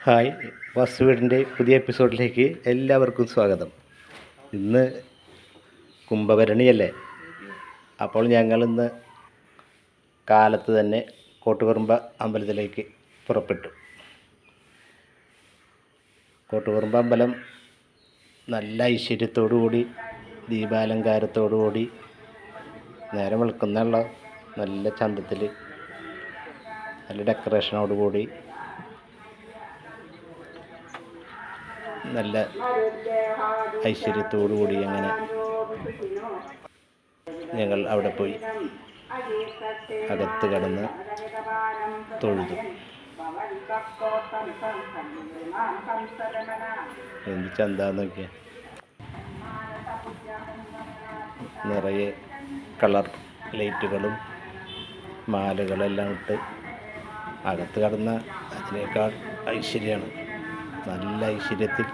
Hi, വാസ്തുവീടിൻ്റെ പുതിയ എപ്പിസോഡിലേക്ക് എല്ലാവർക്കും സ്വാഗതം. ഇന്ന് കുംഭഭരണിയല്ലേ, അപ്പോൾ ഞങ്ങളിന്ന് കാലത്ത് തന്നെ കോട്ടുപറമ്പ അമ്പലത്തിലേക്ക് പുറപ്പെട്ടു. കോട്ടുപറമ്പ അമ്പലം നല്ല ഐശ്വര്യത്തോടുകൂടി ദീപാലങ്കാരത്തോടുകൂടി നേരം വെളുക്കുന്നുള്ള നല്ല ചന്തത്തിൽ നല്ല ഡെക്കറേഷനോടുകൂടി നല്ല ഐശ്വര്യത്തോടുകൂടി അങ്ങനെ ഞങ്ങൾ അവിടെ പോയി അകത്ത് കടന്ന് തൊഴുതു. എന്ത് ചന്താന്ന് നോക്കിയാൽ നിറയെ കളർ ലൈറ്റുകളും മാലകളെല്ലാം ഇട്ട് അകത്ത് കടന്ന അതിനേക്കാൾ ഐശ്വര്യമാണ്. നല്ല ഐശ്വര്യത്തിൽ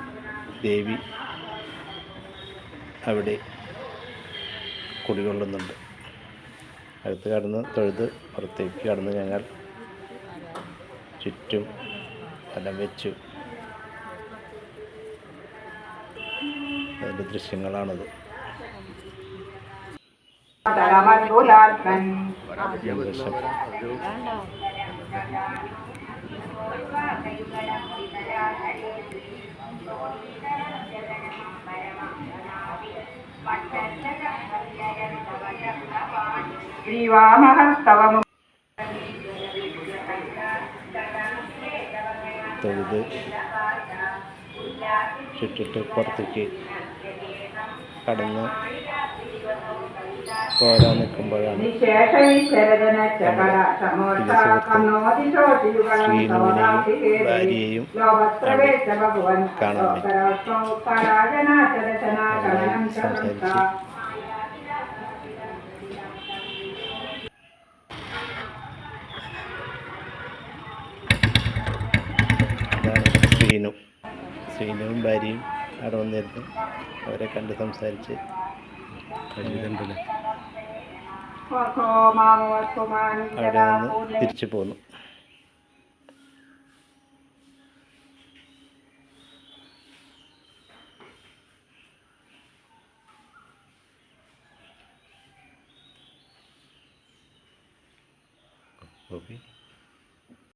ദേവി അവിടെ കുടികൊള്ളുന്നുണ്ട്. അകത്ത് കടന്ന് തൊഴുത് പുറത്തേക്ക് കടന്ന് ഞങ്ങൾ ചുറ്റും വലം വെച്ചു. അതിൻ്റെ ദൃശ്യങ്ങളാണത്. തൊഴുത് ചുറ്റിട്ട് പുറത്തേക്ക് കടന്ന് പോരാൻ നിൽക്കുമ്പോഴാണ് ശ്രീനുവിനെയും ഭാര്യയെയും കാണാൻ പറ്റി. സംസാരിച്ച് ശ്രീനുവും ഭാര്യയും അവിടെ വന്നിരുന്നു. അവരെ കണ്ട് സംസാരിച്ച് അവിടെ നിന്ന് തിരിച്ചു പോന്നു. ഓക്കെ.